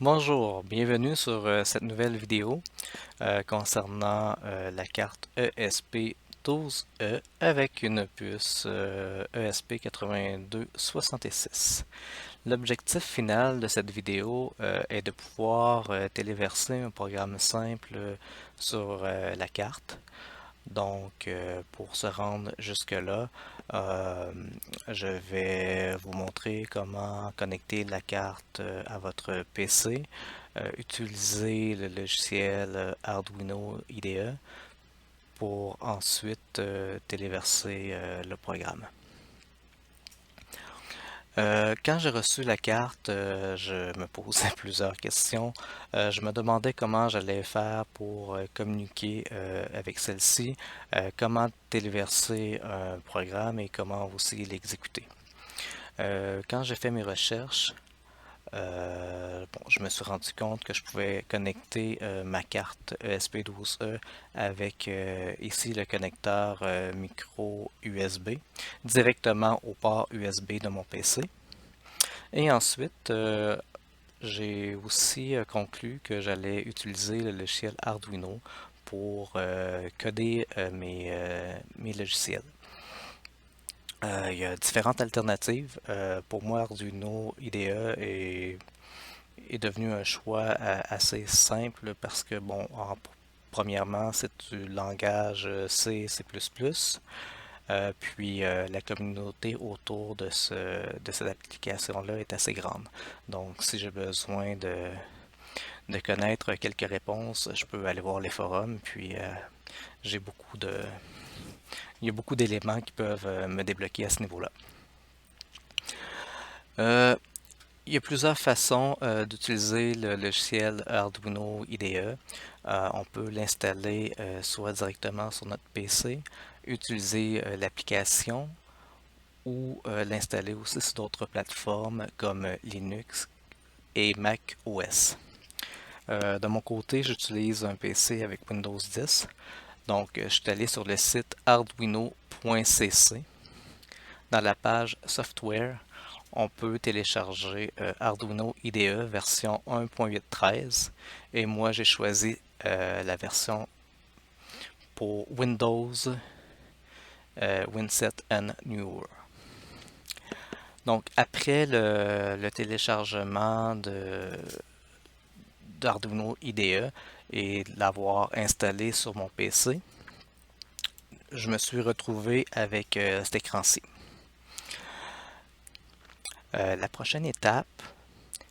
Bonjour, bienvenue sur cette nouvelle vidéo concernant la carte ESP12E avec une puce ESP8266. L'objectif final de cette vidéo est de pouvoir téléverser un programme simple sur la carte. Donc, pour se rendre jusque-là, euh, je vais vous montrer comment connecter la carte à votre PC, utiliser le logiciel Arduino IDE pour ensuite téléverser le programme. Quand j'ai reçu la carte, je me posais plusieurs questions. Je me demandais comment j'allais faire pour communiquer avec celle-ci, comment téléverser un programme et comment aussi l'exécuter. Quand j'ai fait mes recherches, bon, je me suis rendu compte que je pouvais connecter ma carte ESP12E avec ici le connecteur micro USB directement au port USB de mon PC. Et ensuite, j'ai aussi conclu que j'allais utiliser le logiciel Arduino pour coder mes logiciels. Il y a différentes alternatives. Pour moi, Arduino IDE est devenu un choix assez simple parce que, bon, premièrement, c'est du langage C, C++. Puis la communauté autour de cette application-là est assez grande. Donc, si j'ai besoin de connaître quelques réponses, je peux aller voir les forums. Puis, j'ai beaucoup de, il y a beaucoup d'éléments qui peuvent me débloquer à ce niveau-là. Euh, Il y a plusieurs façons d'utiliser le logiciel Arduino IDE. On peut l'installer soit directement sur notre PC, utiliser l'application ou l'installer aussi sur d'autres plateformes comme Linux et Mac OS. De mon côté, j'utilise un PC avec Windows 10. Donc, je suis allé sur le site arduino.cc. Dans la page Software, on peut télécharger Arduino IDE version 1.8.13 et moi j'ai choisi la version pour Windows, Winset and Newer. Donc après le téléchargement d'Arduino IDE et l'avoir installé sur mon PC, je me suis retrouvé avec cet écran-ci. La prochaine étape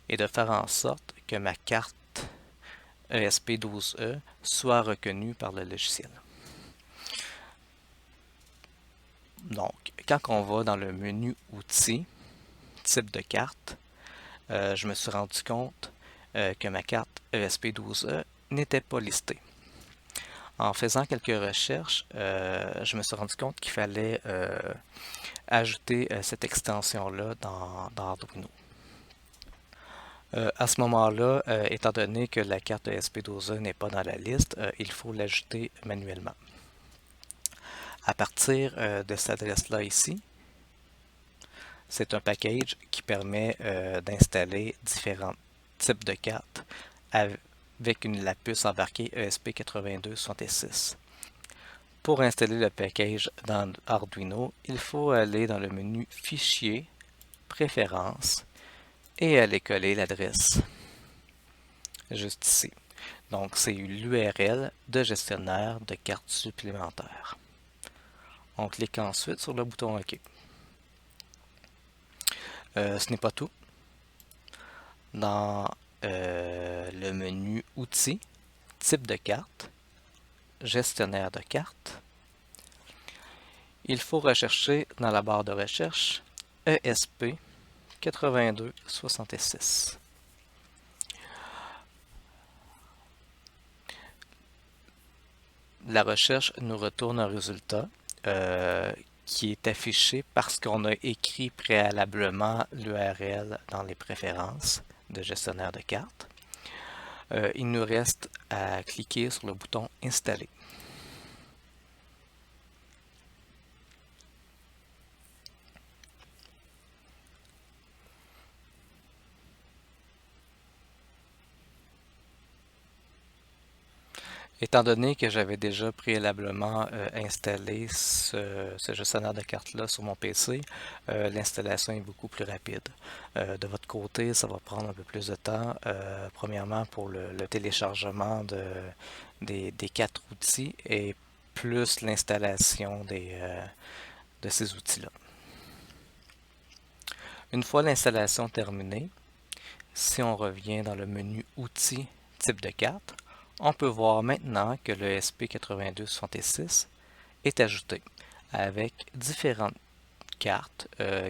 est de faire en sorte que ma carte ESP12E soit reconnue par le logiciel. Donc, quand on va dans le menu Outils, type de carte, je me suis rendu compte que ma carte ESP12E n'était pas listée. En faisant quelques recherches, je me suis rendu compte qu'il fallait ajouter cette extension-là dans Arduino. À ce moment-là, étant donné que la carte ESP12E n'est pas dans la liste, il faut l'ajouter manuellement. À partir de cette adresse-là ici, c'est un package qui permet d'installer différents types de cartes avec la puce embarquée ESP8266. Pour installer le package dans Arduino, il faut aller dans le menu Fichier, Préférences et aller coller l'adresse juste ici. Donc, c'est l'URL de gestionnaire de cartes supplémentaires. On clique ensuite sur le bouton OK. Ce n'est pas tout. Dans le menu Outils, Type de carte, Gestionnaire de cartes, il faut rechercher dans la barre de recherche ESP 8266. La recherche nous retourne un résultat qui est affiché parce qu'on a écrit préalablement l'URL dans les préférences de gestionnaire de cartes. Il nous reste à cliquer sur le bouton Installer. Étant donné que j'avais déjà préalablement installé ce gestionnaire de cartes-là sur mon PC, l'installation est beaucoup plus rapide. De votre côté, ça va prendre un peu plus de temps. Premièrement, pour le téléchargement des 4 outils et plus l'installation de ces outils-là. Une fois l'installation terminée, si on revient dans le menu Outils, type de carte, on peut voir maintenant que le ESP8266 est ajouté avec différentes cartes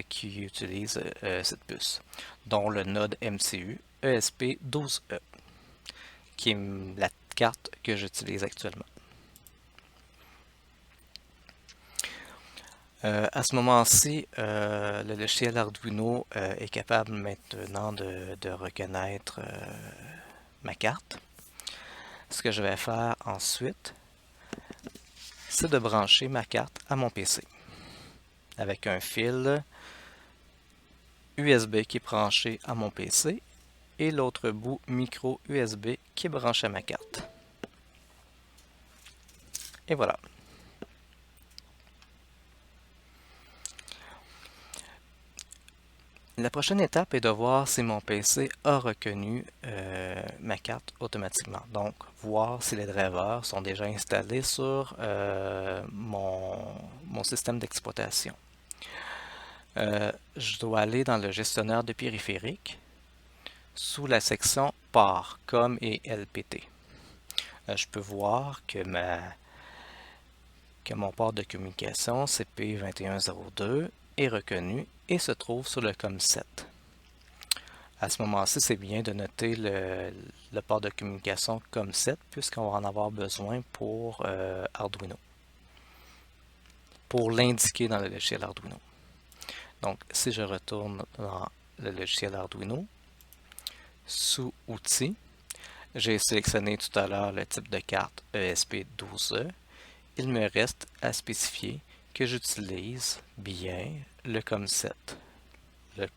qui utilisent cette puce, dont le node MCU ESP12E, qui est la carte que j'utilise actuellement. À ce moment-ci, le logiciel Arduino est capable maintenant de reconnaître ma carte. Ce que je vais faire ensuite, c'est de brancher ma carte à mon PC avec un fil USB qui est branché à mon PC et l'autre bout micro USB qui est branché à ma carte. Et voilà. La prochaine étape est de voir si mon PC a reconnu ma carte automatiquement. Donc, voir si les drivers sont déjà installés sur mon système d'exploitation. Je dois aller dans le gestionnaire de périphériques sous la section PAR, COM et LPT. Je peux voir que mon port de communication CP2102 est reconnu et se trouve sur le COM7. À ce moment-ci, c'est bien de noter le port de communication COM7 puisqu'on va en avoir besoin pour Arduino, pour l'indiquer dans le logiciel Arduino. Donc, si je retourne dans le logiciel Arduino, sous Outils, j'ai sélectionné tout à l'heure le type de carte ESP12E. Il me reste à spécifier que j'utilise bien le COM7, le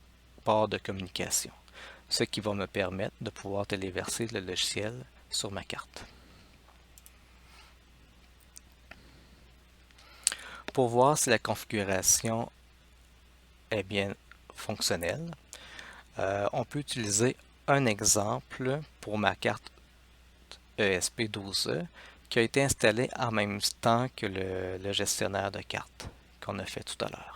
port de communication, ce qui va me permettre de pouvoir téléverser le logiciel sur ma carte. Pour voir si la configuration est bien fonctionnelle, on peut utiliser un exemple pour ma carte ESP12E qui a été installée en même temps que le gestionnaire de cartes qu'on a fait tout à l'heure.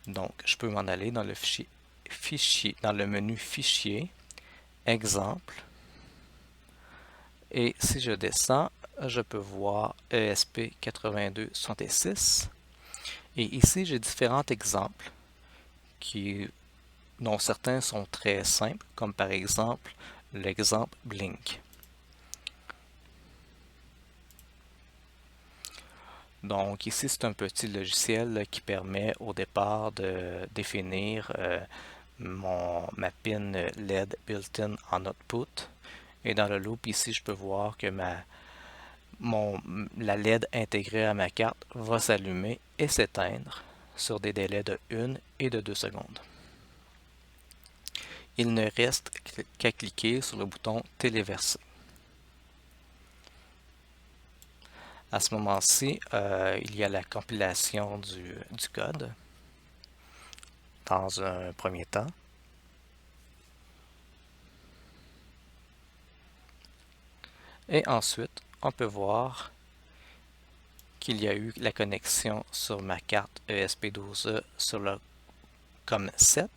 Donc, je peux m'en aller dans le fichier, dans le menu Fichier, Exemple, et si je descends, je peux voir ESP8266, et ici j'ai différents exemples dont certains sont très simples, comme par exemple l'exemple Blink. Donc ici, c'est un petit logiciel qui permet au départ de définir ma pin LED built-in en output. Et dans le loop ici, je peux voir que la LED intégrée à ma carte va s'allumer et s'éteindre sur des délais de 1 et de 2 secondes. Il ne reste qu'à cliquer sur le bouton Téléverser. À ce moment-ci, il y a la compilation du code dans un premier temps. Et ensuite, on peut voir qu'il y a eu la connexion sur ma carte ESP12E sur le COM7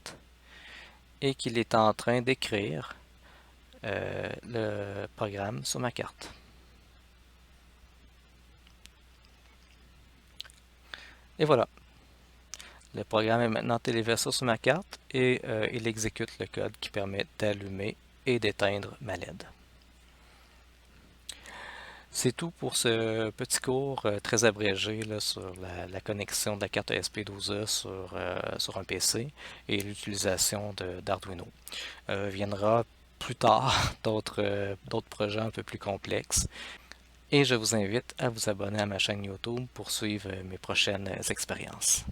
et qu'il est en train d'écrire le programme sur ma carte. Et voilà. Le programme est maintenant téléversé sur ma carte et il exécute le code qui permet d'allumer et d'éteindre ma LED. C'est tout pour ce petit cours très abrégé là, sur la connexion de la carte ESP12E sur un PC et l'utilisation d'Arduino. Viendra plus tard d'autres projets un peu plus complexes. Et je vous invite à vous abonner à ma chaîne YouTube pour suivre mes prochaines expériences.